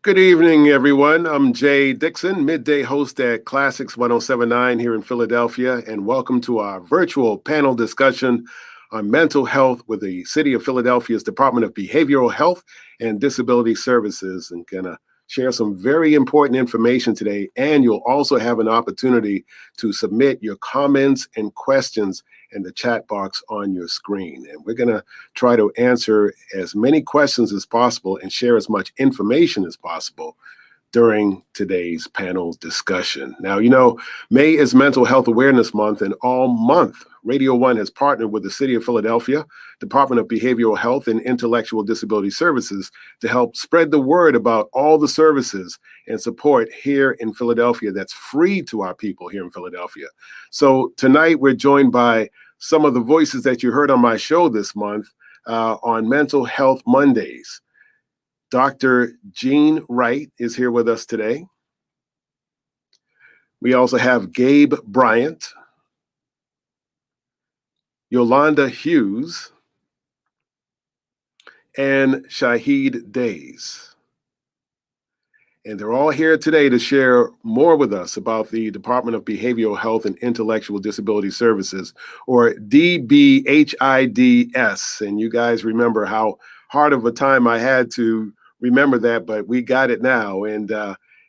Good evening, everyone. I'm Jay Dixon, midday host at Classics 1079 here in Philadelphia, and welcome to our virtual panel discussion on mental health with the City of Philadelphia's Department of Behavioral Health and Disability Services. And gonna share some very important information today, and you'll also have an opportunity to submit your comments and questions in the chat box on your screen. And we're gonna try to answer as many questions as possible and share as much information as possible during today's panel discussion. Now, May is Mental Health Awareness Month, and all month, Radio One has partnered with the City of Philadelphia, Department of Behavioral Health and Intellectual Disability Services to help spread the word about all the services and support here in Philadelphia that's free to our people here in Philadelphia. So tonight, we're joined by some of the voices that you heard on my show this month on Mental Health Mondays. Dr. Jean Wright is here with us today. We also have Gabe Bryant, Yolanda Hughes, and Shahid Days. And they're all here today to share more with us about the Department of Behavioral Health and Intellectual Disability Services, or DBHIDS. And you guys remember how hard of a time I had to remember that, but we got it now. And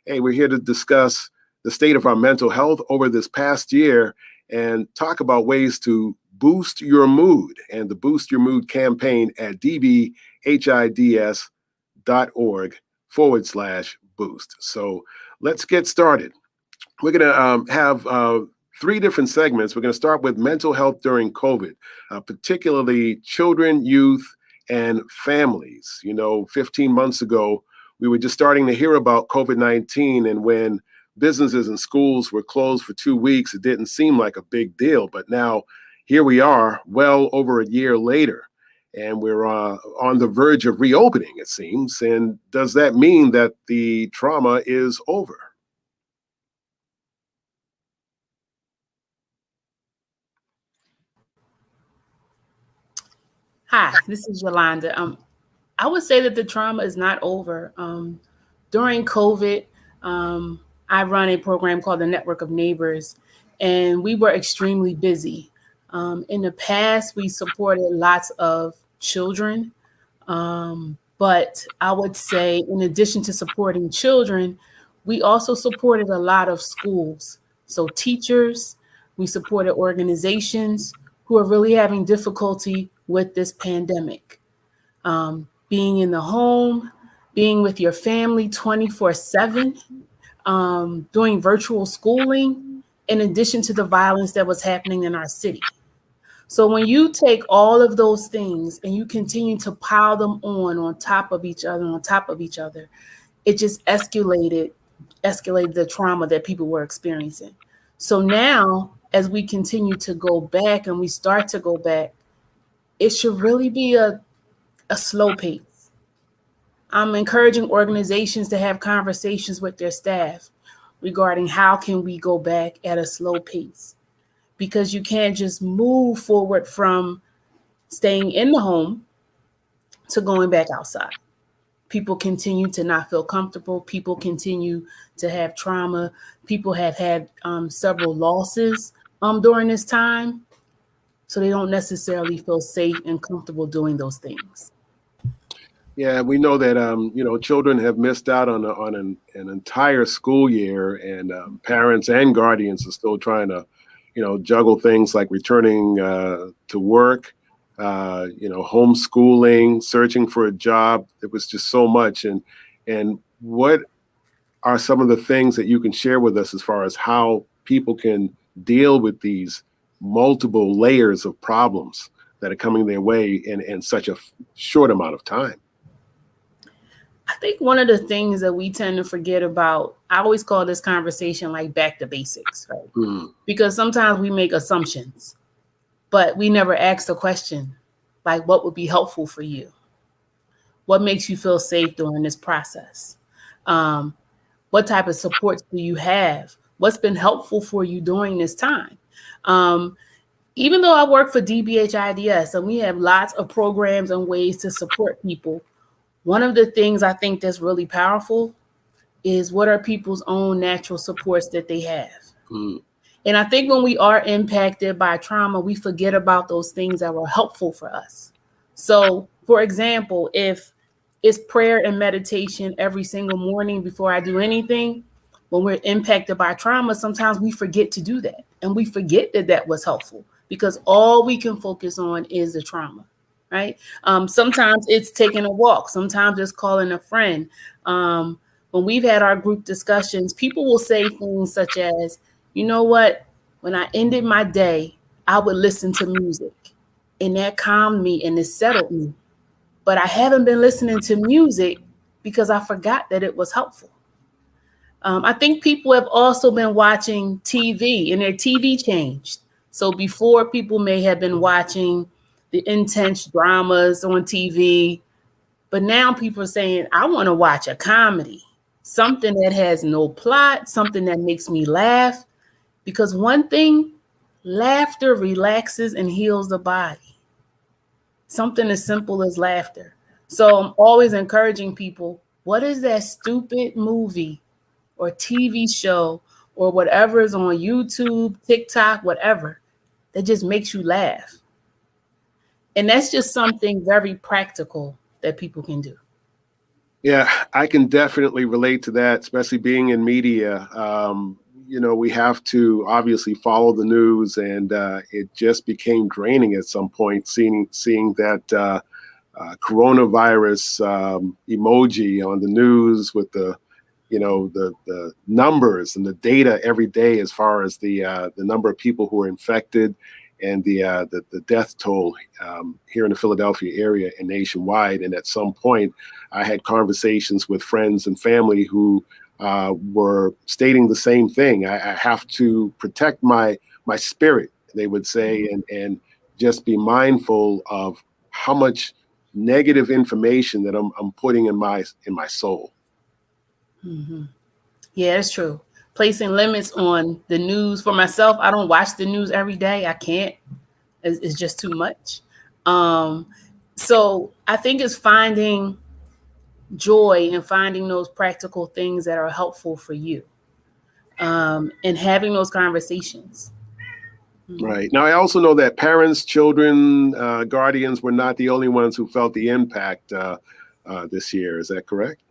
hey, we're here to discuss the state of our mental health over this past year and talk about ways to boost your mood, and the Boost Your Mood campaign at dbhids.org/boost. So let's get started. We're going to have three different segments. We're going to start with mental health during COVID, particularly children, youth, and families. 15 months ago, we were just starting to hear about COVID-19, and when businesses and schools were closed for 2 weeks, it didn't seem like a big deal. But now, here we are, well over a year later, and we're on the verge of reopening, it seems. And does that mean that the trauma is over? Hi, this is Yolanda. I would say that the trauma is not over. During COVID, I run a program called the Network of Neighbors, and we were extremely busy. In the past, we supported lots of children, but I would say in addition to supporting children, we also supported a lot of schools. So teachers, we supported organizations who are really having difficulty with this pandemic. Being in the home, being with your family 24/7, doing virtual schooling, in addition to the violence that was happening in our city. So when you take all of those things and you continue to pile them on top of each other, it just escalated the trauma that people were experiencing. So now, as we continue to go back and we start to go back, it should really be a slow pace. I'm encouraging organizations to have conversations with their staff regarding how can we go back at a slow pace, because you can't just move forward from staying in the home to going back outside. People continue to not feel comfortable. People continue to have trauma. People have had several losses during this time, so they don't necessarily feel safe and comfortable doing those things. Yeah, we know that children have missed out on an entire school year, and parents and guardians are still trying to juggle things like returning to work, homeschooling, searching for a job. It was just so much. And what are some of the things that you can share with us as far as how people can deal with these multiple layers of problems that are coming their way in such a short amount of time? I think one of the things that we tend to forget about, I always call this conversation like back to basics, right? Because sometimes we make assumptions, but we never ask the question, like, what would be helpful for you? What makes you feel safe during this process? What type of supports do you have? What's been helpful for you during this time? Even though I work for DBHIDS and we have lots of programs and ways to support people, one of the things I think that's really powerful is what are people's own natural supports that they have. Mm. And I think when we are impacted by trauma, we forget about those things that were helpful for us. So, for example, if it's prayer and meditation every single morning before I do anything, when we're impacted by trauma, sometimes we forget to do that. And we forget that that was helpful because all we can focus on is the trauma, right? Sometimes it's taking a walk. Sometimes it's calling a friend. When we've had our group discussions, people will say things such as, you know what? When I ended my day, I would listen to music and that calmed me and it settled me. But I haven't been listening to music because I forgot that it was helpful. I think people have also been watching TV and their TV changed. So before, people may have been watching the intense dramas on TV, but now people are saying, I want to watch a comedy, something that has no plot, something that makes me laugh. Because one thing, laughter relaxes and heals the body. Something as simple as laughter. So I'm always encouraging people, what is that stupid movie or TV show or whatever is on YouTube, TikTok, whatever, that just makes you laugh? And that's just something very practical that people can do. Yeah, I can definitely relate to that, especially being in media. We have to obviously follow the news, and it just became draining at some point seeing that coronavirus emoji on the news with the numbers and the data every day as far as the number of people who are infected and the death toll here in the Philadelphia area and nationwide. And at some point, I had conversations with friends and family who were stating the same thing. I have to protect my spirit, they would say, and just be mindful of how much negative information that I'm putting in my soul. Mm-hmm. Yeah, it's true. Placing limits on the news for myself. I don't watch the news every day. I can't. It's just too much. So I think it's finding joy and finding those practical things that are helpful for you, and having those conversations. Right. Now, I also know that parents, children, guardians were not the only ones who felt the impact this year. Is that correct?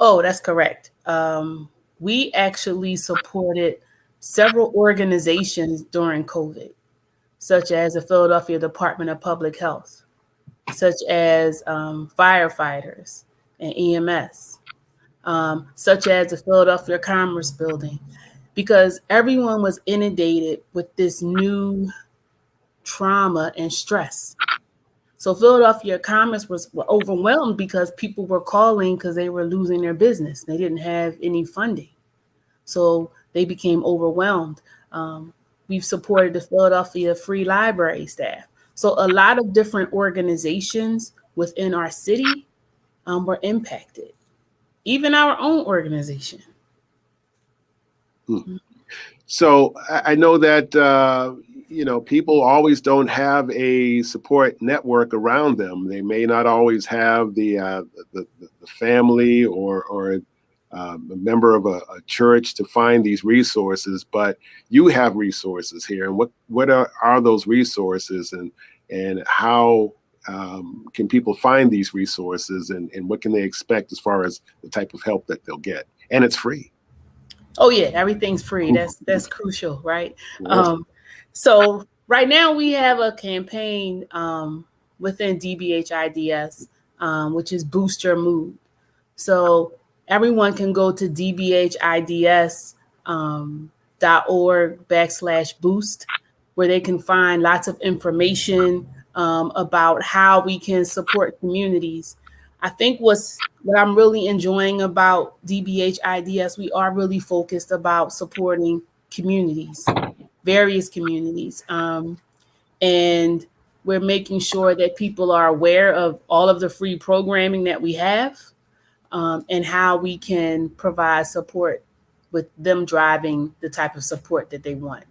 Oh, that's correct. We actually supported several organizations during COVID, such as the Philadelphia Department of Public Health, such as firefighters and EMS, such as the Philadelphia Commerce Building, because everyone was inundated with this new trauma and stress. So Philadelphia Commerce were overwhelmed because people were calling because they were losing their business. They didn't have any funding. So they became overwhelmed. We've supported the Philadelphia Free Library staff. So a lot of different organizations within our city were impacted, even our own organization. So I know that, people always don't have a support network around them. They may not always have the family or a member of a church to find these resources, but you have resources here. And what are those resources, and how can people find these resources, and what can they expect as far as the type of help that they'll get? And it's free. Oh yeah, everything's free. That's crucial, right? Yes. So right now we have a campaign within DBHIDS, which is Boost Your Mood. So everyone can go to dbhids.org/boost, where they can find lots of information about how we can support communities. I think what I'm really enjoying about DBHIDS, we are really focused about supporting communities, various communities. And we're making sure that people are aware of all of the free programming that we have, and how we can provide support with them driving the type of support that they want.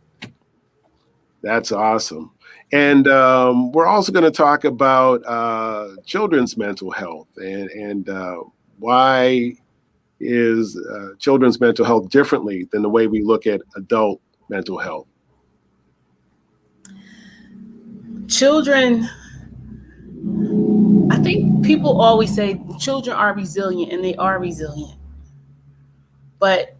That's awesome. And we're also going to talk about children's mental health and why is children's mental health differently than the way we look at adult mental health? Children, I think people always say children are resilient, and they are resilient. But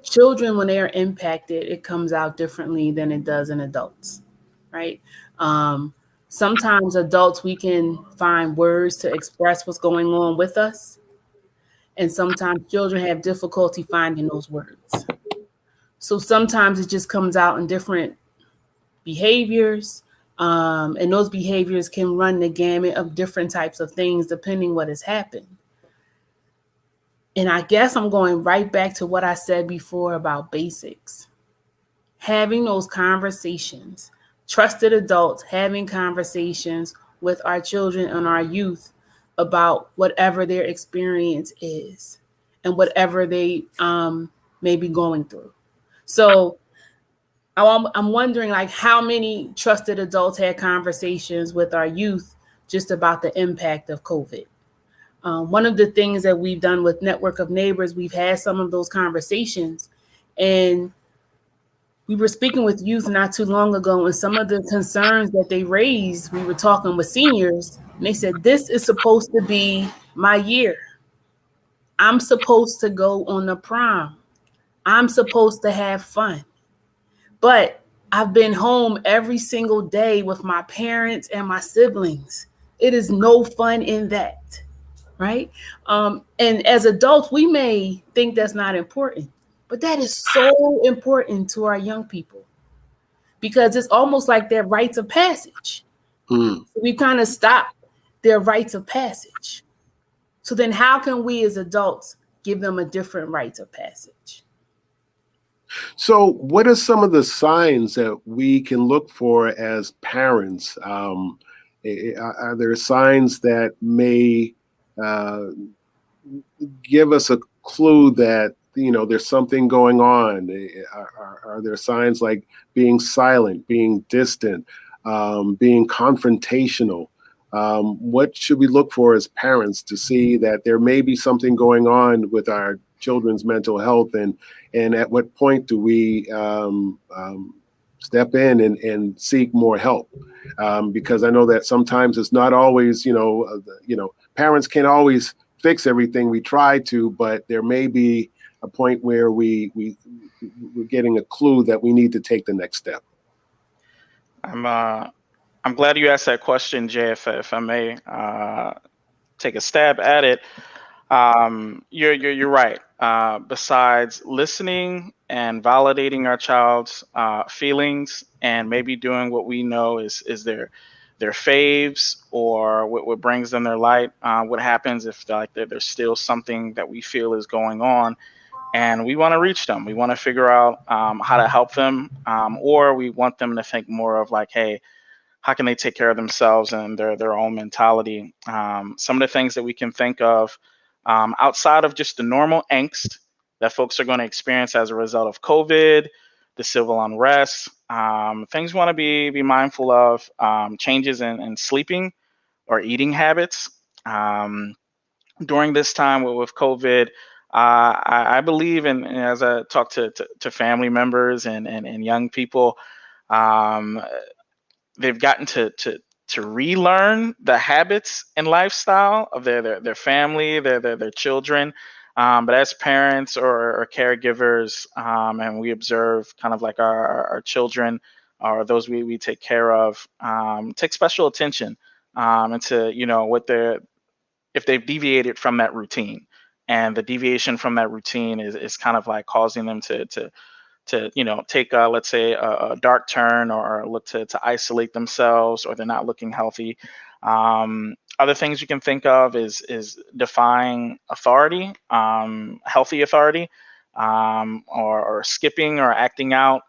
children, when they are impacted, it comes out differently than it does in adults, right? Um, Sometimes adults, we can find words to express what's going on with us. And sometimes children have difficulty finding those words. So sometimes it just comes out in different behaviors. And those behaviors can run the gamut of different types of things depending what has happened. And I guess I'm going right back to what I said before about basics. Having those conversations, trusted adults having conversations with our children and our youth about whatever their experience is and whatever they may be going through. So I'm wondering, like, how many trusted adults had conversations with our youth just about the impact of COVID. One of the things that we've done with Network of Neighbors, we've had some of those conversations, and we were speaking with youth not too long ago, and some of the concerns that they raised, we were talking with seniors, and they said, this is supposed to be my year. I'm supposed to go on the prom. I'm supposed to have fun. But I've been home every single day with my parents and my siblings. It is no fun in that, right? And as adults, we may think that's not important, but that is so important to our young people because it's almost like their rites of passage. Mm. So we kind of stop their rites of passage. So then how can we as adults give them a different rites of passage? So, what are some of the signs that we can look for as parents? Are there signs that may uh, give us a clue that there's something going on? Are there signs like being silent, being distant, being confrontational? What should we look for as parents to see that there may be something going on with our children's mental health, and at what point do we step in and seek more help? Because I know that sometimes it's not always, parents can't always fix everything we try to, but there may be a point where we're getting a clue that we need to take the next step. I'm glad you asked that question, Jay. If I may take a stab at it, you're right. Besides listening and validating our child's feelings, and maybe doing what we know is their faves or what brings them their light. What happens if there's still something that we feel is going on, and we want to reach them. We want to figure out how to help them, or we want them to think more of like, hey, how can they take care of themselves and their own mentality? Some of the things that we can think of outside of just the normal angst that folks are going to experience as a result of COVID, the civil unrest, things we want to be mindful of, changes in sleeping or eating habits. During this time with COVID, I believe, and as I talk to family members and young people, um, they've gotten to relearn the habits and lifestyle of their family, their children. But as parents or caregivers, and we observe kind of like our children or those we take care of, take special attention into what they're if they've deviated from that routine. And the deviation from that routine is kind of like causing them to take let's say a dark turn or look to isolate themselves, or they're not looking healthy. Other things you can think of is defying authority, healthy authority, or skipping or acting out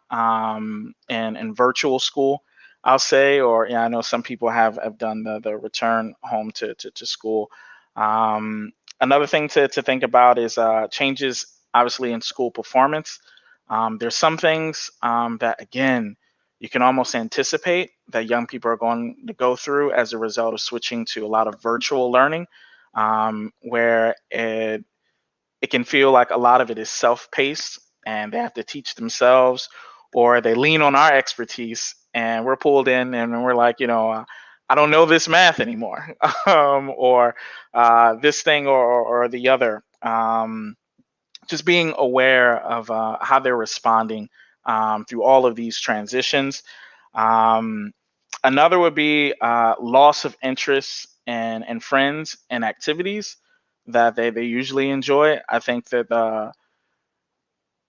in virtual school, I'll say. Or I know some people have done the return home to school. Another thing to think about is changes obviously in school performance. There's some things that, again, you can almost anticipate that young people are going to go through as a result of switching to a lot of virtual learning, where it can feel like a lot of it is self-paced and they have to teach themselves, or they lean on our expertise and we're pulled in and we're like, I don't know this math anymore, or this thing or the other. Just being aware of how they're responding through all of these transitions. Um, Another would be loss of interest in friends and activities that they usually enjoy. I think that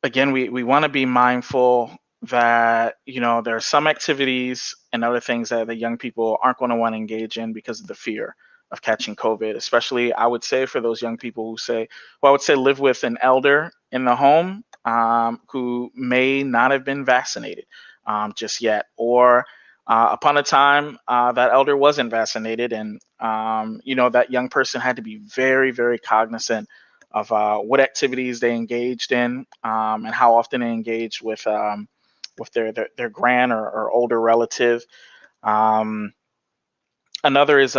again, we want to be mindful that there are some activities and other things that the young people aren't going to want to engage in because of the fear of catching COVID. Especially, I would say, for those young people who I would say live with an elder in the home who may not have been vaccinated just yet, or upon a time that elder wasn't vaccinated, and that young person had to be very, very cognizant of what activities they engaged in, and how often they engaged with their grand or older relative. Um, Another is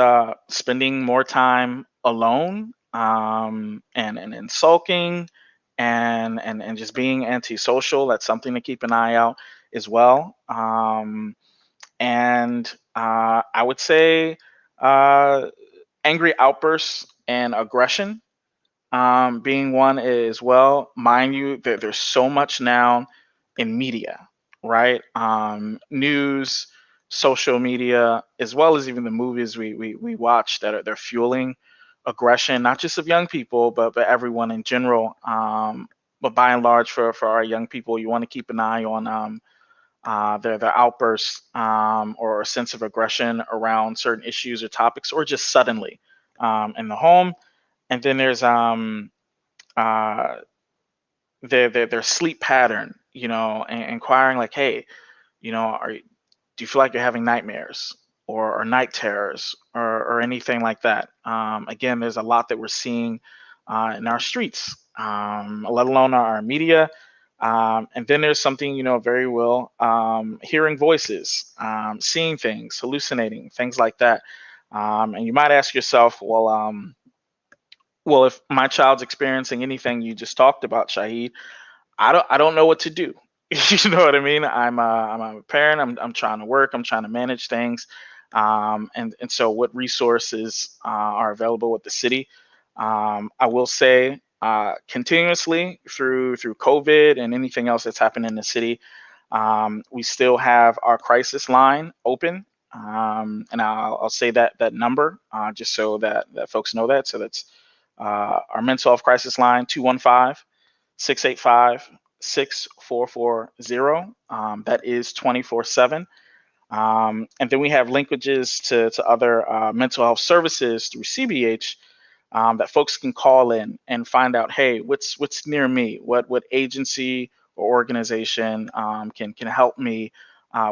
spending more time alone, and sulking, and just being antisocial. That's something to keep an eye out as well. And I would say uh, angry outbursts and aggression being one as well. Mind you, there's so much now in media, right? News, social media, as well as even the movies we watch that they're fueling aggression, not just of young people, but everyone in general. But by and large, for our young people, you want to keep an eye on their outbursts, or a sense of aggression around certain issues or topics, or just suddenly in the home. And then there's uh, their sleep pattern, and inquiring like, hey, do you feel like you're having nightmares or night terrors or anything like that? Again, there's a lot that we're seeing in our streets, let alone our media. And then there's something, very well, hearing voices, seeing things, hallucinating, things like that. And you might ask yourself, well, if my child's experiencing anything you just talked about, Shahid, I don't know what to do. You know what I mean? I'm a parent. I'm trying to work. I'm trying to manage things. And so what resources are available with the city? I will say continuously through COVID and anything else that's happened in the city, we still have our crisis line open. And I'll say that number just so that folks know that. So that's our mental health crisis line, 215-685-6440. That is 24/7. And then we have linkages to other mental health services through CBH, that folks can call in and find out, hey, what's near me? What agency or organization can help me,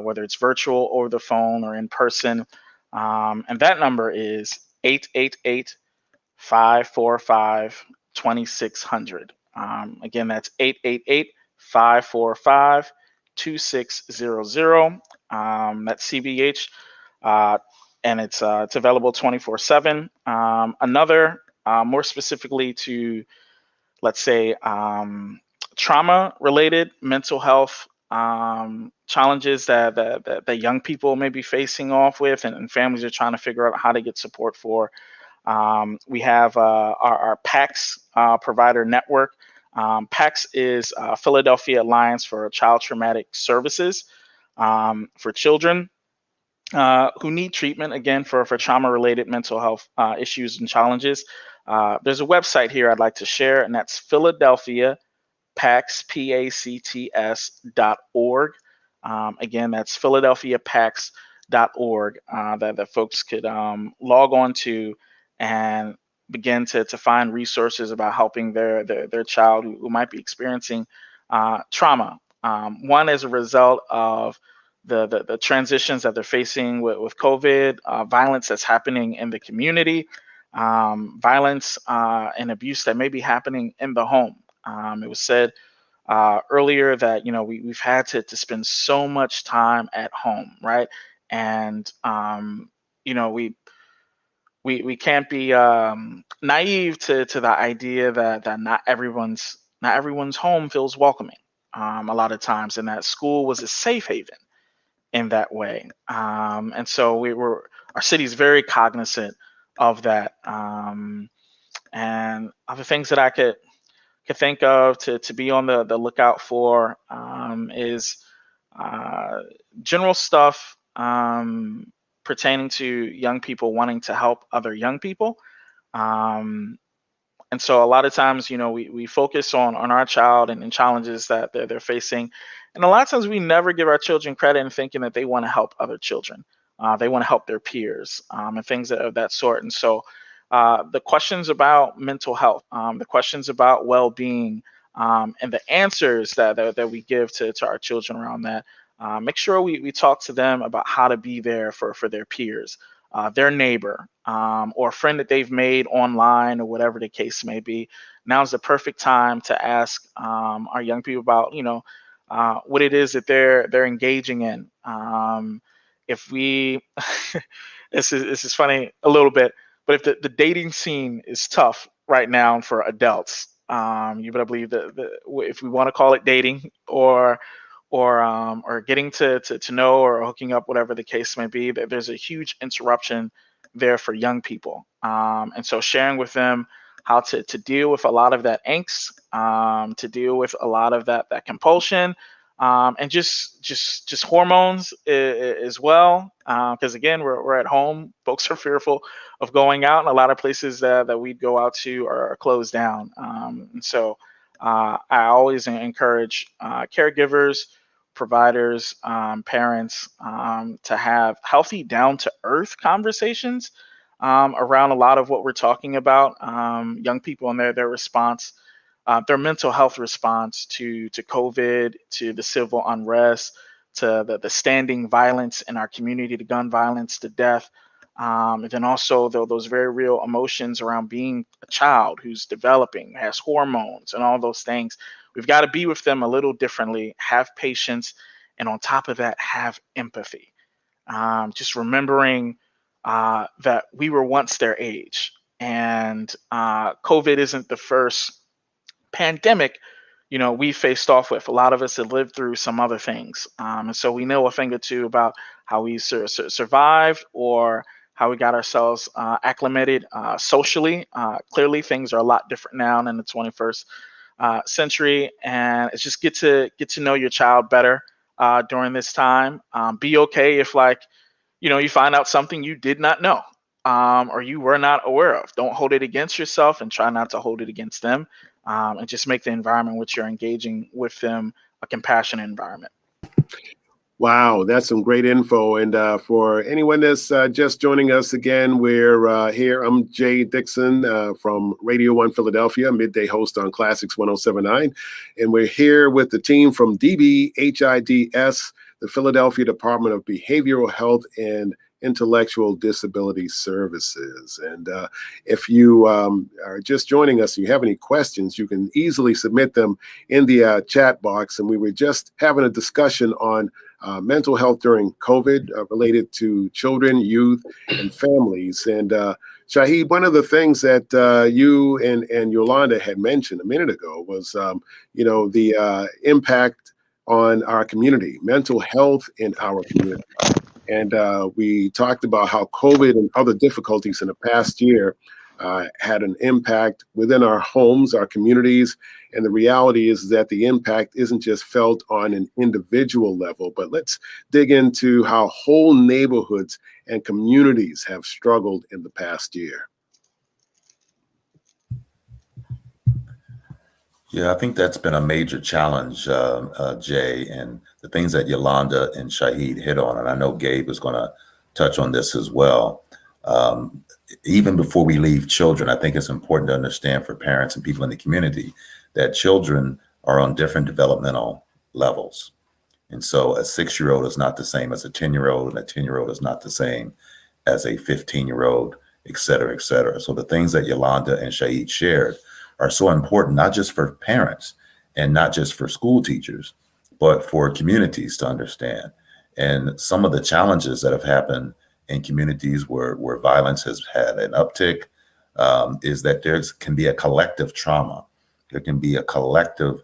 whether it's virtual, over the phone, or in person. And that number is 888-545-2600. Again, that's 888-545-2600. That's CBH, and it's available 24/7. Another, more specifically to, let's say, trauma-related mental health challenges that young people may be facing off with, and families are trying to figure out how to get support for. We have our PACS provider network. PACS is Philadelphia Alliance for Child Traumatic Services, for children who need treatment, again, for trauma-related mental health issues and challenges. There's a website here I'd like to share, and that's Philadelphia PACS, PACTS.org. Again, that's PhiladelphiaPACS.org, that folks could log on to and begin to find resources about helping their child who might be experiencing trauma. One, as a result of the transitions that they're facing with COVID, violence that's happening in the community, violence and abuse that may be happening in the home. It was said earlier that we've had to spend so much time at home, right? And we we can't be naive to the idea that not everyone's home feels welcoming a lot of times, and that school was a safe haven in that way. And so our city's very cognizant of that. And other things that I could think of to be on the lookout for is general stuff pertaining to young people wanting to help other young people. Um, and so a lot of times, we focus on our child and challenges that they're facing. And a lot of times we never give our children credit in thinking that they want to help other children. They want to help their peers and things of that sort. And so the questions about mental health, the questions about well-being, and the answers that we give to our children around that, make sure we talk to them about how to be there for their peers, their neighbor, or a friend that they've made online, or whatever the case may be. Now's the perfect time to ask our young people about, what it is that they're engaging in. If we, this is funny a little bit, but if the dating scene is tough right now for adults, you better believe that if we want to call it dating or getting to know or hooking up, whatever the case may be, that there's a huge interruption there for young people. And so sharing with them how to deal with a lot of that angst, to deal with a lot of that compulsion, and just hormones as well. Because again, we're at home. Folks are fearful of going out, and a lot of places that we'd go out to are closed down. And so I always encourage caregivers, providers, parents, to have healthy, down to earth conversations around a lot of what we're talking about. Young people and their response, their mental health response to COVID, to the civil unrest, to the standing violence in our community, to gun violence, to death. And then also those very real emotions around being a child who's developing, has hormones and all those things. We've got to be with them a little differently, have patience, and on top of that, have empathy. Just remembering that we were once their age, and COVID isn't the first pandemic we faced off with. A lot of us have lived through some other things, and so we know a thing or two about how we survived, or how we got ourselves acclimated socially. Clearly things are a lot different now in the 21st century, and it's just get to know your child better during this time. Be okay if you find out something you did not know, or you were not aware of. Don't hold it against yourself, and try not to hold it against them, and just make the environment in which you're engaging with them a compassionate environment. Wow, that's some great info. And for anyone that's just joining us again, we're here. I'm Jay Dixon from Radio 1 Philadelphia, midday host on Classics 1079. And we're here with the team from DBHIDS, the Philadelphia Department of Behavioral Health and Intellectual Disability Services. And if you are just joining us and you have any questions, you can easily submit them in the chat box. And we were just having a discussion on mental health during COVID related to children, youth, and families. And Shahid, one of the things that you and Yolanda had mentioned a minute ago was, the impact on our community, mental health in our community. And we talked about how COVID and other difficulties in the past year had an impact within our homes, our communities. And the reality is that the impact isn't just felt on an individual level, but let's dig into how whole neighborhoods and communities have struggled in the past year. Yeah, I think that's been a major challenge, Jay, and the things that Yolanda and Shahid hit on, and I know Gabe is going to touch on this as well. Even before we leave children, I think it's important to understand for parents and people in the community that children are on different developmental levels. And so a 6-year-old is not the same as a 10-year-old, and a 10-year-old is not the same as a 15-year-old, et cetera, et cetera. So the things that Yolanda and Shahid shared are so important, not just for parents and not just for school teachers, but for communities to understand. And some of the challenges that have happened in communities where violence has had an uptick, is that there can be a collective trauma. There can be a collective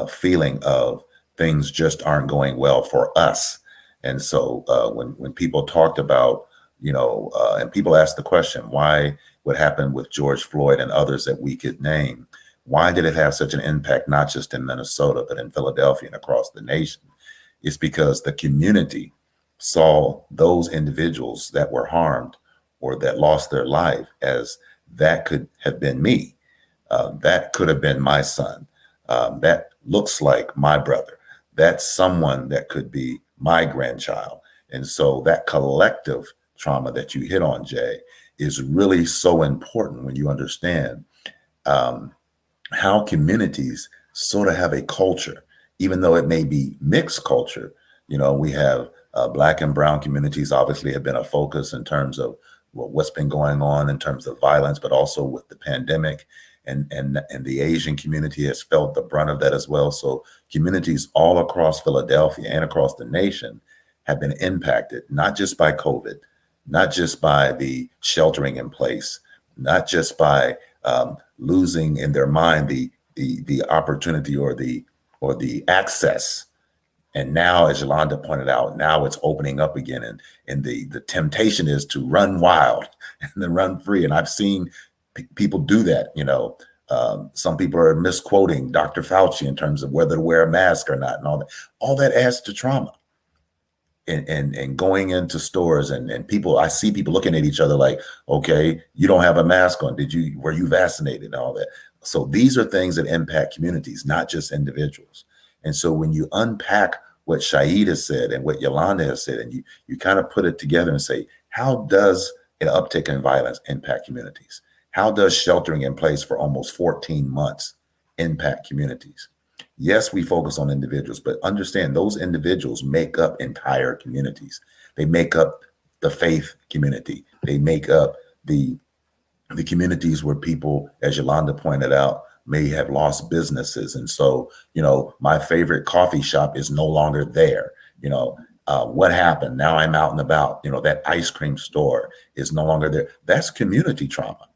feeling of things just aren't going well for us. And so when people talked about, and people asked the question, why what happened with George Floyd and others that we could name, why did it have such an impact, not just in Minnesota, but in Philadelphia and across the nation? It's because the community saw those individuals that were harmed or that lost their life as that could have been me. That could have been my son. That looks like my brother. That's someone that could be my grandchild. And so that collective trauma that you hit on, Jay, is really so important when you understand how communities sort of have a culture, even though it may be mixed culture. We have Black and brown communities obviously have been a focus in terms of what's been going on in terms of violence, but also with the pandemic, and the Asian community has felt the brunt of that as well. So communities all across Philadelphia and across the nation have been impacted, not just by COVID, not just by the sheltering in place, not just by losing in their mind the opportunity or the access. And now, as Yolanda pointed out, now it's opening up again, and the temptation is to run wild and then run free. And I've seen people do that. Some people are misquoting Dr. Fauci in terms of whether to wear a mask or not, and all that. All that adds to trauma. And going into stores and people, I see people looking at each other like, okay, you don't have a mask on. Were you vaccinated and all that? So these are things that impact communities, not just individuals. And so when you unpack what Shahid has said and what Yolanda has said, and you kind of put it together and say, how does an uptick in violence impact communities? How does sheltering in place for almost 14 months impact communities? Yes, we focus on individuals, but understand those individuals make up entire communities. They make up the faith community. They make up the communities where people, as Yolanda pointed out, may have lost businesses. And so, my favorite coffee shop is no longer there. What happened? Now I'm out and about. That ice cream store is no longer there. That's community trauma.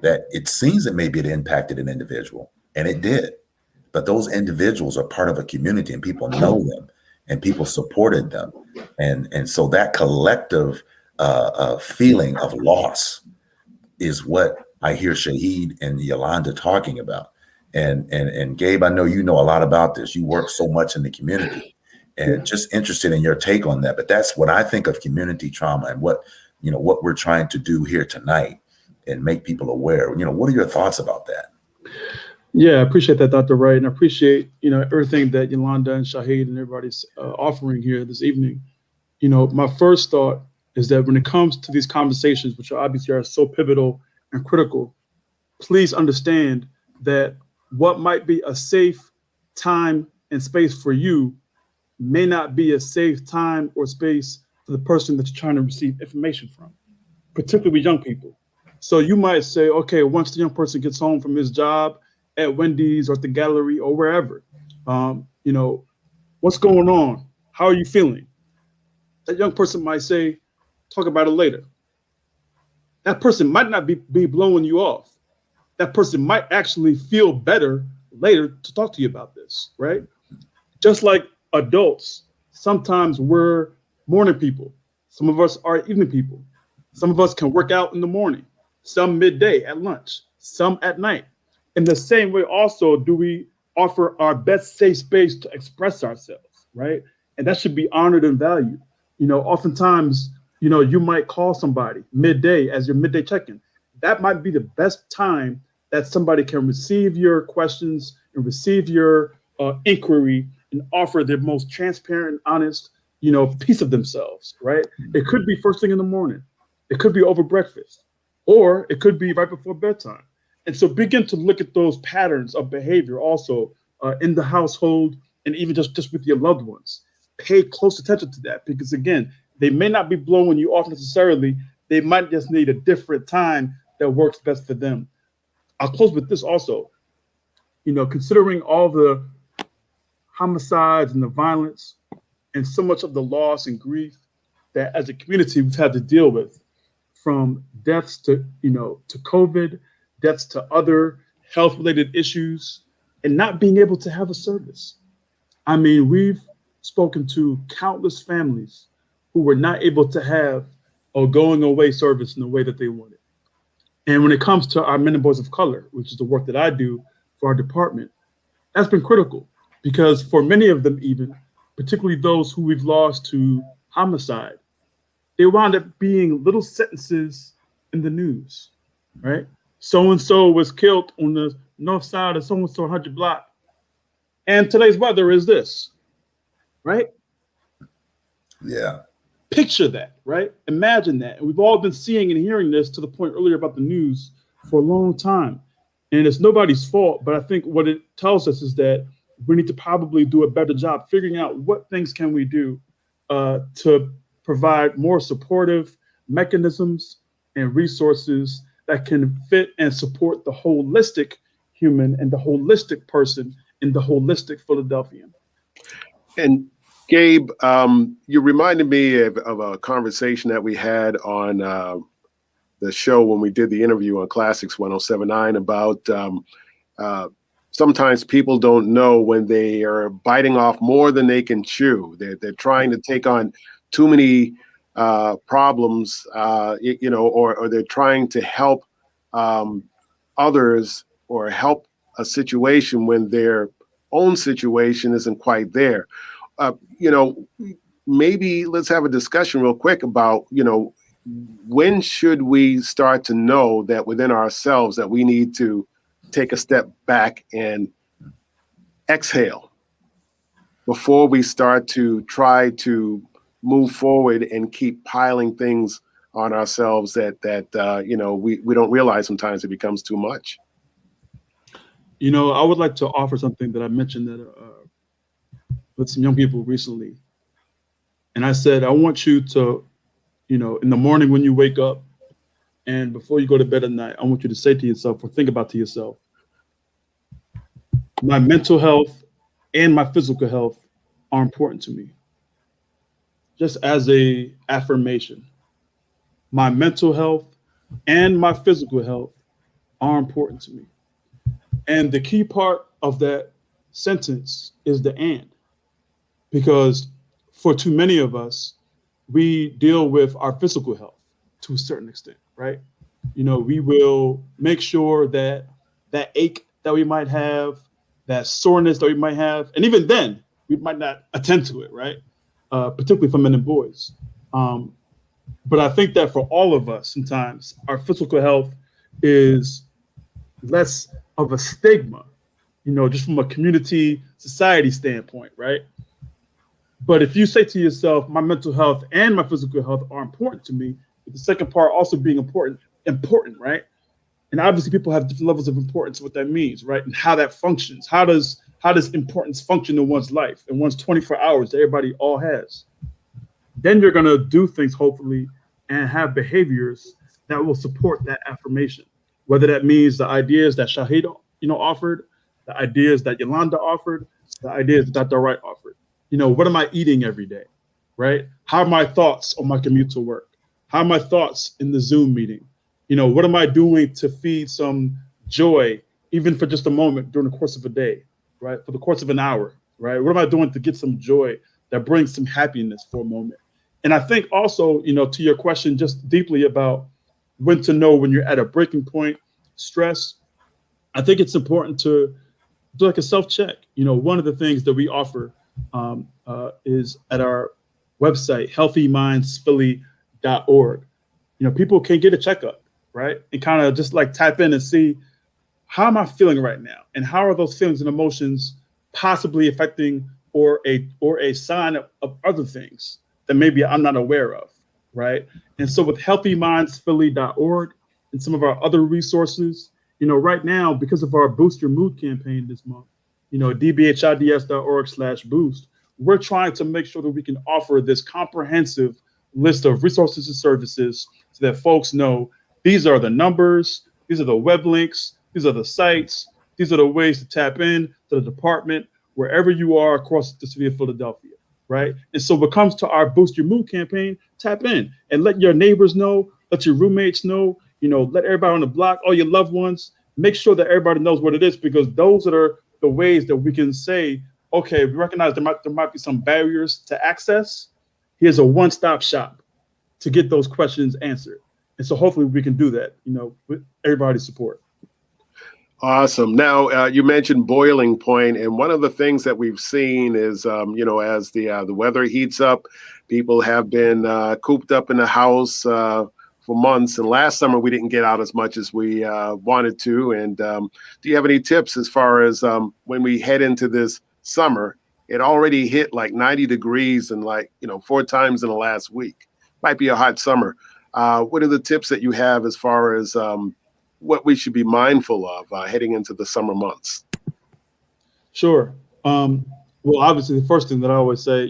That it seems that maybe it impacted an individual, and it did. But those individuals are part of a community, and people know them, and people supported them. And so that collective feeling of loss is what I hear Shahid and Yolanda talking about. And Gabe, I know you know a lot about this. You work so much in the community, and just interested in your take on that. But that's what I think of community trauma, and what we're trying to do here tonight and make people aware. What are your thoughts about that? Yeah, I appreciate that, Dr. Wright, and I appreciate everything that Yolanda and Shahid and everybody's offering here this evening. My first thought is that when it comes to these conversations, which obviously are so pivotal and critical, please understand that what might be a safe time and space for you may not be a safe time or space for the person that you're trying to receive information from, particularly with young people. So you might say, okay, once the young person gets home from his job at Wendy's or at the gallery or wherever, what's going on? How are you feeling? That young person might say, talk about it later. That person might not be blowing you off. That person might actually feel better later to talk to you about this, right? Just like adults, sometimes we're morning people. Some of us are evening people. Some of us can work out in the morning, some midday at lunch, some at night. In the same way also do we offer our best safe space to express ourselves, right? And that should be honored and valued. Oftentimes, you might call somebody midday as your midday check-in. That might be the best time that somebody can receive your questions and receive your inquiry and offer their most transparent, honest, piece of themselves, right? It could be first thing in the morning. It could be over breakfast, or it could be right before bedtime. And so begin to look at those patterns of behavior also in the household and even just with your loved ones. Pay close attention to that, because again, they may not be blowing you off necessarily. They might just need a different time that works best for them. I'll close with this also. Considering all the homicides and the violence and so much of the loss and grief, that as a community we've had to deal with, from deaths to COVID, deaths to other health-related issues, and not being able to have a service. I mean, we've spoken to countless families who were not able to have a going away service in the way that they wanted. And when it comes to our men and boys of color, which is the work that I do for our department, that's been critical, because for many of them, even particularly those who we've lost to homicide, they wound up being little sentences in the news, right? So-and-so was killed on the north side of so-and-so 100 block. And today's weather is this, right? Yeah. Picture that, right? Imagine that. And we've all been seeing and hearing this, to the point earlier about the news, for a long time. And it's nobody's fault, but I think what it tells us is that we need to probably do a better job figuring out what things can we do to provide more supportive mechanisms and resources that can fit and support the holistic human and the holistic person in the holistic Philadelphian. And Gabe, you reminded me of a conversation that we had on the show when we did the interview on Classics 1079 about sometimes people don't know when they are biting off more than they can chew. They're trying to take on too many problems, or they're trying to help others or help a situation when their own situation isn't quite there. Maybe let's have a discussion real quick about, when should we start to know that within ourselves that we need to take a step back and exhale before we start to try to move forward and keep piling things on ourselves that we don't realize sometimes it becomes too much. I would like to offer something that I mentioned with some young people recently. And I said, I want you to, in the morning when you wake up and before you go to bed at night, I want you to say to yourself, or think about to yourself, my mental health and my physical health are important to me. Just as a affirmation, my mental health and my physical health are important to me. And the key part of that sentence is the and, because for too many of us, we deal with our physical health to a certain extent, right? We will make sure that that ache that we might have, that soreness that we might have, and even then, we might not attend to it, right? Particularly for men and boys. But I think that for all of us, sometimes our physical health is less of a stigma, just from a community society standpoint, right? But if you say to yourself, my mental health and my physical health are important to me, with the second part also being important, right? And obviously people have different levels of importance, what that means, right? And how that functions. How does importance function in one's life, in one's 24 hours that everybody all has? Then you're gonna do things, hopefully, and have behaviors that will support that affirmation. Whether that means the ideas that Shahid, offered, the ideas that Yolanda offered, the ideas that Dr. Wright offered. What am I eating every day, right? How are my thoughts on my commute to work? How are my thoughts in the Zoom meeting? What am I doing to feed some joy, even for just a moment during the course of a day, right? For the course of an hour, right? What am I doing to get some joy that brings some happiness for a moment? And I think also, to your question, just deeply about when to know when you're at a breaking point, stress, I think it's important to do like a self-check. One of the things that we offer is at our website, healthymindsphilly.org. People can get a checkup, right? And kind of just like tap in and see, how am I feeling right now? And how are those feelings and emotions possibly affecting or a sign of other things that maybe I'm not aware of, right? And so with healthymindsphilly.org and some of our other resources, right now, because of our Boost Your Mood campaign this month, DBHIDS.org/boost, we're trying to make sure that we can offer this comprehensive list of resources and services so that folks know these are the numbers, these are the web links, these are the sites, these are the ways to tap in to the department, wherever you are across the city of Philadelphia, right? And so when it comes to our Boost Your Mood campaign, tap in and let your neighbors know, let your roommates know, let everybody on the block, all your loved ones, make sure that everybody knows what it is, because those are the ways that we can say, okay, we recognize there might be some barriers to access. Here's a one-stop shop to get those questions answered. And so hopefully we can do that, with everybody's support. Awesome. Now, you mentioned boiling point, and one of the things that we've seen is, as the weather heats up, people have been cooped up in the house for months. And last summer, we didn't get out as much as we wanted to. And do you have any tips as far as when we head into this summer? It already hit like 90 degrees and 4 times in the last week. Might be a hot summer. What are the tips that you have as far as what we should be mindful of heading into the summer months? Sure. Well, obviously, the first thing that I always say,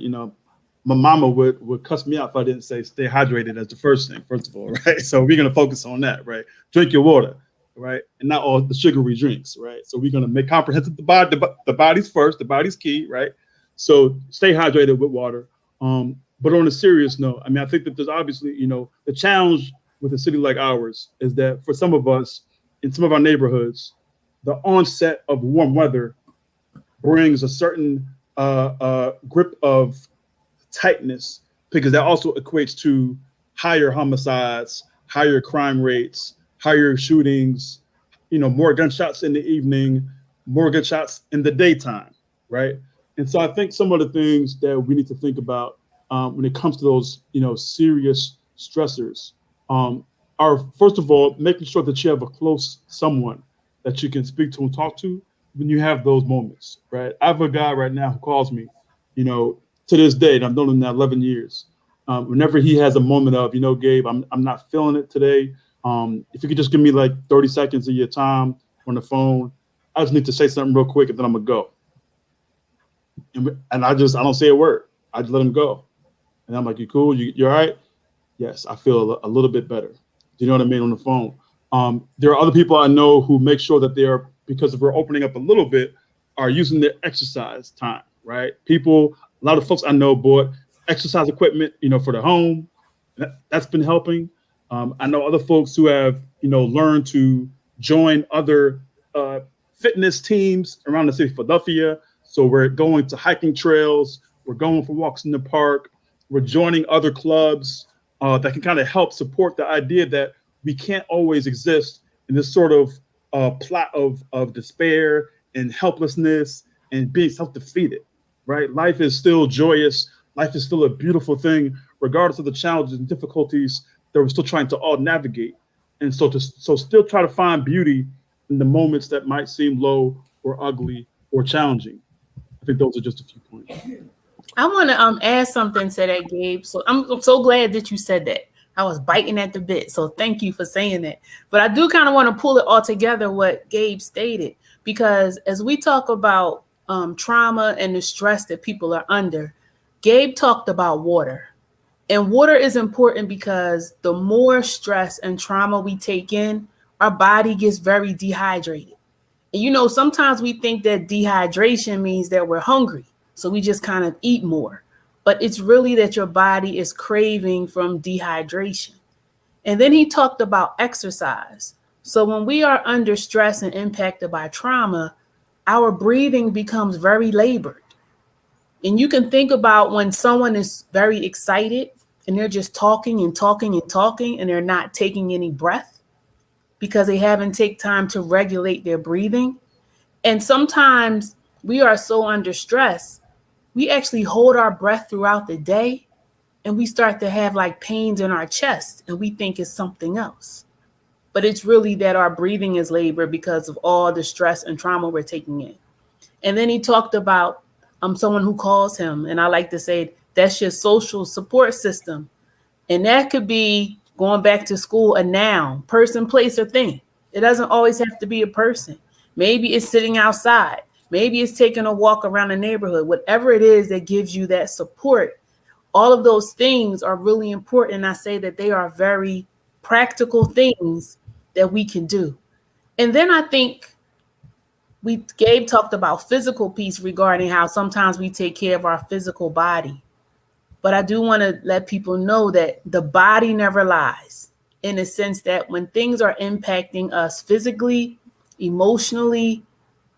my mama would cuss me out if I didn't say stay hydrated as the first thing, first of all, right? So we're going to focus on that, right? Drink your water, right? And not all the sugary drinks, right? So we're going to make comprehensive the body's first, the body's key, right? So stay hydrated with water. But on a serious note, I think that there's obviously, the challenge with a city like ours is that for some of us in some of our neighborhoods, the onset of warm weather brings a certain grip of tightness, because that also equates to higher homicides, higher crime rates, higher shootings, more gunshots in the evening, more gunshots in the daytime, right? And so I think some of the things that we need to think about when it comes to those, serious stressors are, first of all, making sure that you have a close someone that you can speak to and talk to when you have those moments, right? I have a guy right now who calls me, to this day, and I've known him now 11 years. Whenever he has a moment of, Gabe, I'm not feeling it today. If you could just give me like 30 seconds of your time on the phone, I just need to say something real quick and then I'm gonna go. And I don't say a word. I just let him go. And I'm like, you cool? You all right? Yes, I feel a little bit better. Do you know what I mean? On the phone. There are other people I know who make sure that they're, because we're opening up a little bit, are using their exercise time, right? A lot of folks I know bought exercise equipment, for the home. That's been helping. I know other folks who have, learned to join other fitness teams around the city of Philadelphia. So we're going to hiking trails. We're going for walks in the park. We're joining other clubs that can kind of help support the idea that we can't always exist in this sort of plot of despair and helplessness and being self-defeated, right? Life is still joyous. Life is still a beautiful thing, regardless of the challenges and difficulties that we're still trying to all navigate. And so still try to find beauty in the moments that might seem low or ugly or challenging. I think those are just a few points. I want to add something to that, Gabe. So I'm so glad that you said that. I was biting at the bit. So thank you for saying that. But I do kind of want to pull it all together, what Gabe stated, because as we talk about trauma and the stress that people are under, Gabe talked about water. And water is important because the more stress and trauma we take in, our body gets very dehydrated. And sometimes we think that dehydration means that we're hungry. So we just kind of eat more. But it's really that your body is craving from dehydration. And then he talked about exercise. So when we are under stress and impacted by trauma, our breathing becomes very labored. And you can think about when someone is very excited and they're just talking and talking and talking and they're not taking any breath because they haven't taken time to regulate their breathing. And sometimes we are so under stress, we actually hold our breath throughout the day and we start to have like pains in our chest and we think it's something else. But it's really that our breathing is labored because of all the stress and trauma we're taking in. And then he talked about someone who calls him, and I like to say that's your social support system. And that could be, going back to school, a noun, person, place, or thing. It doesn't always have to be a person. Maybe it's sitting outside. Maybe it's taking a walk around the neighborhood. Whatever it is that gives you that support, all of those things are really important. And I say that they are very practical things that we can do. And then I think Gabe talked about physical piece regarding how sometimes we take care of our physical body. But I do want to let people know that the body never lies, in the sense that when things are impacting us physically, emotionally,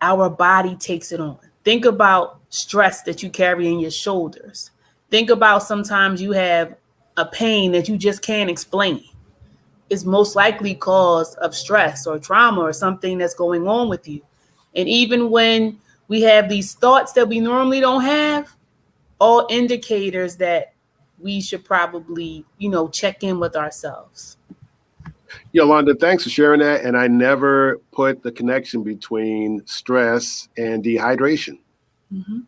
our body takes it on. Think about stress that you carry in your shoulders. Think about sometimes you have a pain that you just can't explain. It's most likely cause of stress or trauma or something that's going on with you. And even when we have these thoughts that we normally don't have, all indicators that we should probably, check in with ourselves. Yolanda, thanks for sharing that. And I never put the connection between stress and dehydration. Mm-hmm.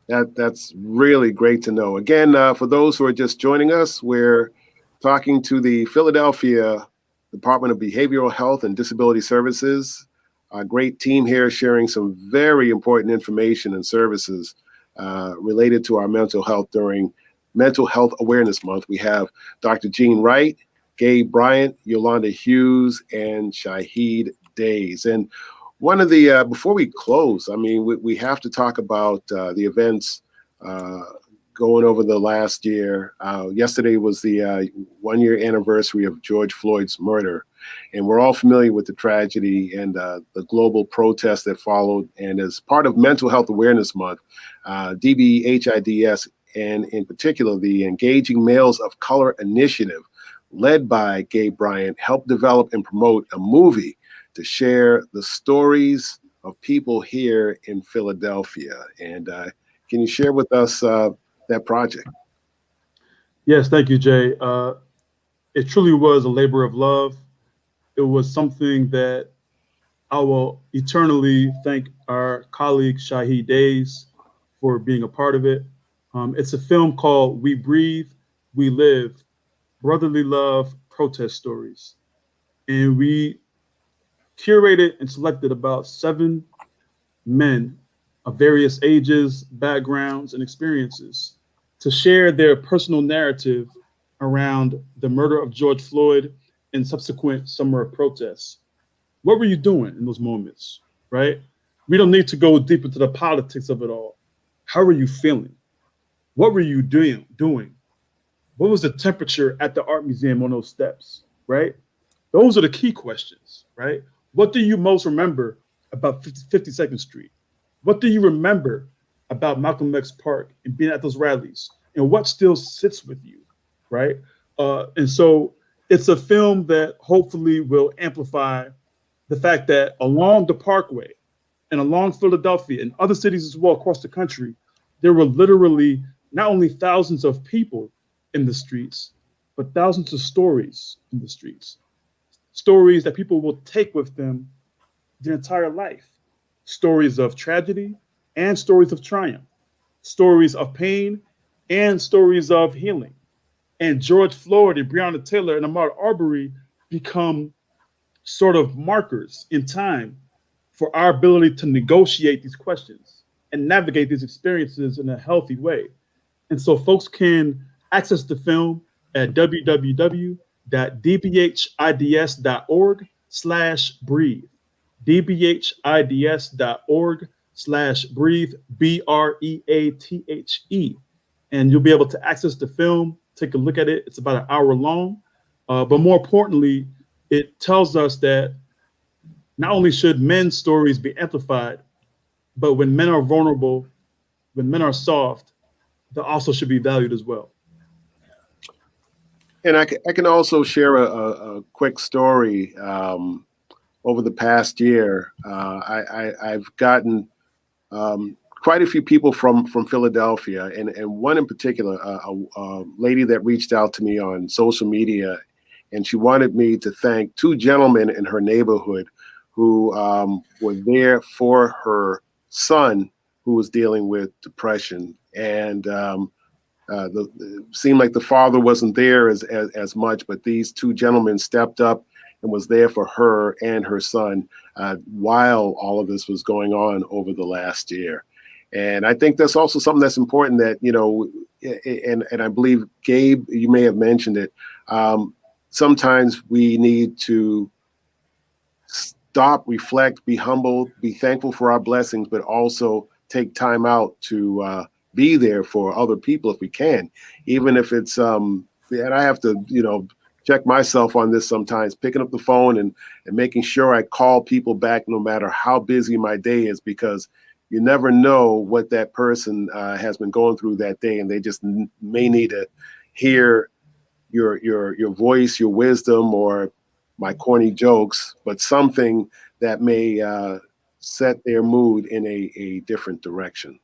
That's really great to know. Again, for those who are just joining us, we're talking to the Philadelphia Department of Behavioral Health and Disability Services. A great team here sharing some very important information and services related to our mental health during Mental Health Awareness Month. We have Dr. Jean Wright, Gabe Bryant, Yolanda Hughes, and Shahid Days. And one of the, before we close, I mean, we have to talk about the events going over the last year. Yesterday was the 1-year anniversary of George Floyd's murder. And we're all familiar with the tragedy and the global protest that followed. And as part of Mental Health Awareness Month, DBHIDS, and in particular, the Engaging Males of Color Initiative, led by Gabe Bryant, helped develop and promote a movie to share the stories of people here in Philadelphia. And can you share with us that project? Yes, thank you, Jay. It truly was a labor of love. It was something that I will eternally thank our colleague Shahid Days for being a part of it. It's a film called We Breathe, We Live, Brotherly Love Protest Stories. And we curated and selected about 7 men of various ages, backgrounds, and experiences to share their personal narrative around the murder of George Floyd and subsequent summer of protests. What were you doing in those moments, right? We don't need to go deep into the politics of it all. How were you feeling? What were you doing? What was the temperature at the art museum on those steps, right? Those are the key questions, right? What do you most remember about 52nd Street? What do you remember about Malcolm X Park and being at those rallies? And what still sits with you, right? And so it's a film that hopefully will amplify the fact that along the Parkway and along Philadelphia and other cities as well across the country, there were literally not only thousands of people in the streets, but thousands of stories in the streets. Stories that people will take with them their entire life. Stories of tragedy and stories of triumph. Stories of pain and stories of healing. And George Floyd and Breonna Taylor and Ahmaud Arbery become sort of markers in time for our ability to negotiate these questions and navigate these experiences in a healthy way. And so folks can access the film at www.dbhids.org/breathe. dbhids.org/breathe, BREATHE. And you'll be able to access the film, take a look at it. It's about an hour long. But more importantly, it tells us that not only should men's stories be amplified, but when men are vulnerable, when men are soft, they also should be valued as well. And I can also share a quick story. Over the past year, I've gotten quite a few people from Philadelphia, and one in particular, a lady that reached out to me on social media, and she wanted me to thank 2 gentlemen in her neighborhood who were there for her son who was dealing with depression. And it seemed like the father wasn't there as much, but these 2 gentlemen stepped up and was there for her and her son while all of this was going on over the last year. And I think that's also something that's important that, and I believe, Gabe, you may have mentioned it, sometimes we need to stop, reflect, be humble, be thankful for our blessings, but also take time out to be there for other people if we can, even if it's and I have to, check myself on this sometimes, picking up the phone and making sure I call people back no matter how busy my day is, because you never know what that person has been going through that day, and they just may need to hear your voice, your wisdom, or my corny jokes, but something that may set their mood in a different direction.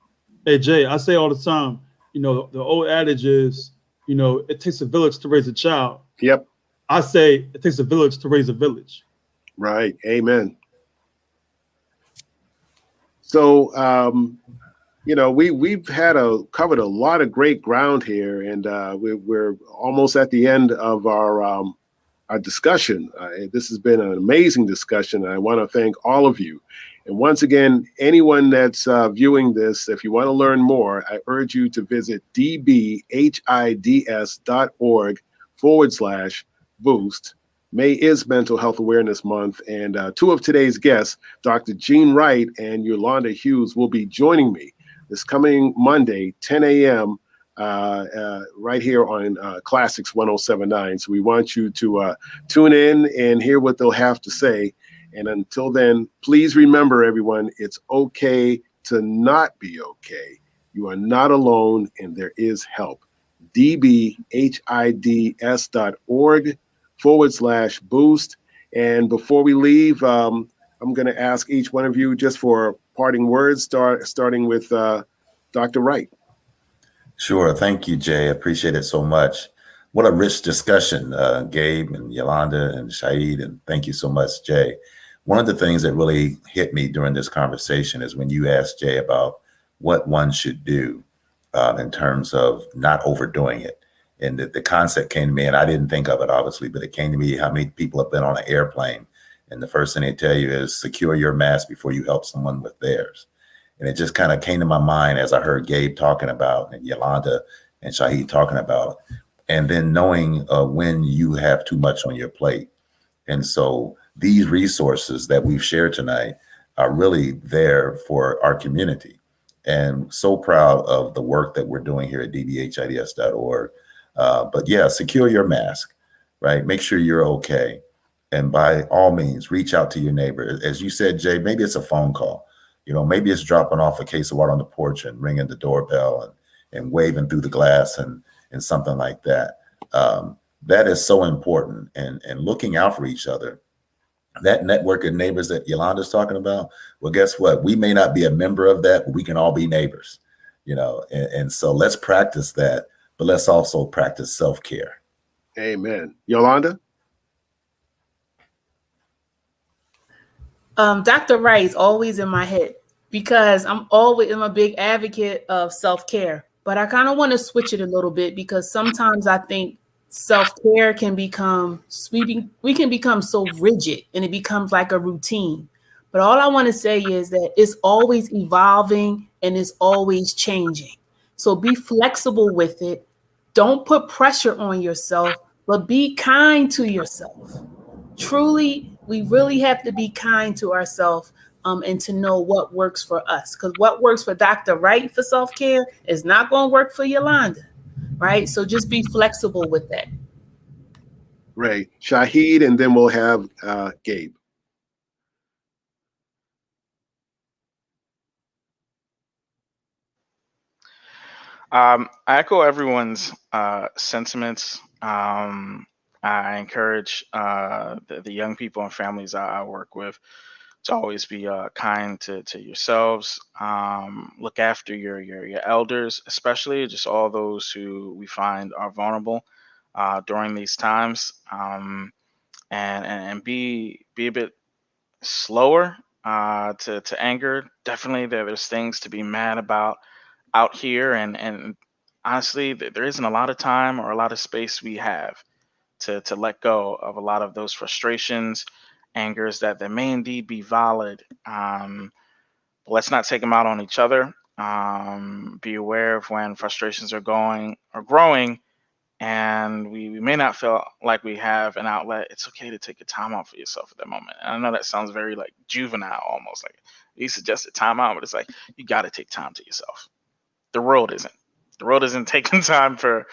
Hey Jay, I say all the time, the old adage is, it takes a village to raise a child. Yep. I say it takes a village to raise a village. Right. Amen. So, we've covered a lot of great ground here, and we're almost at the end of our discussion. This has been an amazing discussion. I want to thank all of you. And once again, anyone that's viewing this, if you want to learn more, I urge you to visit dbhids.org/boost. May is Mental Health Awareness Month, and two of today's guests, Dr. Jean Wright and Yolanda Hughes, will be joining me this coming Monday, 10 a.m., right here on Classics 1079. So we want you to tune in and hear what they'll have to say. And until then, please remember, everyone, it's okay to not be okay. You are not alone, and there is help. dbhids.org/boost. And before we leave, I'm going to ask each one of you just for parting words, starting with Dr. Wright. Sure. Thank you, Jay. I appreciate it so much. What a rich discussion, Gabe and Yolanda and Shahid. And thank you so much, Jay. One of the things that really hit me during this conversation is when you asked Jay about what one should do in terms of not overdoing it. And the concept came to me, and I didn't think of it, obviously, but it came to me how many people have been on an airplane. And the first thing they tell you is secure your mask before you help someone with theirs. And it just kind of came to my mind as I heard Gabe talking about and Yolanda and Shahid talking about, and then knowing when you have too much on your plate. And so these resources that we've shared tonight are really there for our community. And so proud of the work that we're doing here at dbhids.org. But yeah, secure your mask, right? Make sure you're okay. And by all means, reach out to your neighbor. As you said, Jay, maybe it's a phone call. Maybe it's dropping off a case of water on the porch and ringing the doorbell and waving through the glass and something like that. That is so important. And looking out for each other. That network of neighbors that Yolanda's talking about, well, guess what? We may not be a member of that, but we can all be neighbors, and so let's practice that, but let's also practice self-care. Amen. Yolanda? Dr. Wright is always in my head because I'm a big advocate of self-care, but I kind of want to switch it a little bit because sometimes I think self-care can become we can become so rigid and it becomes like a routine. But all I want to say is that it's always evolving and it's always changing. So be flexible with it. Don't put pressure on yourself, but be kind to yourself. Truly, we really have to be kind to ourselves and to know what works for us. Because what works for Dr. Wright for self-care is not going to work for Yolanda. Right? So just be flexible with that. Right. Shahid, and then we'll have Gabe. I echo everyone's sentiments. I encourage the young people and families I work with to always be kind to yourselves. Look after your elders, especially just all those who we find are vulnerable during these times, and be a bit slower to anger. Definitely, there's things to be mad about out here, and honestly, there isn't a lot of time or a lot of space we have to let go of a lot of those frustrations, angers that may indeed be valid. But let's not take them out on each other. Be aware of when frustrations are growing, and we may not feel like we have an outlet. It's okay to take a time out for yourself at that moment. And I know that sounds very like juvenile, almost like he suggested time out, but it's like you got to take time to yourself. the world isn't. The world isn't taking time for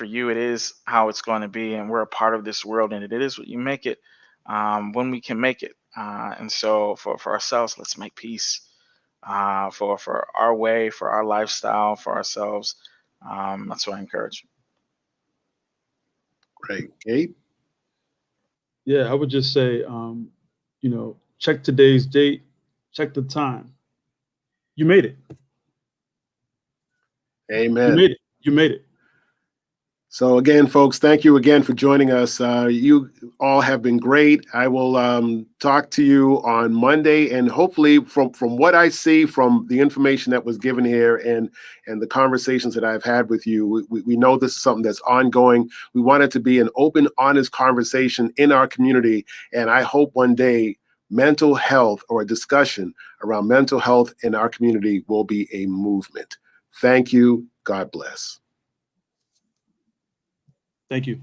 you. It is how it's going to be, and we're a part of this world, and it is what you make it when we can make it. And so for ourselves, let's make peace for our way, for our lifestyle, for ourselves. That's what I encourage. Great. Gabe? Yeah, I would just say, you know, check today's date, check the time. You made it. Amen. You made it. You made it. So again, folks, thank you again for joining us. You all have been great. I will talk to you on Monday, and hopefully from what I see from the information that was given here and the conversations that I've had with you, we know this is something that's ongoing. We want it to be an open, honest conversation in our community, and I hope one day mental health, or a discussion around mental health in our community, will be a movement. Thank you. God bless. Thank you.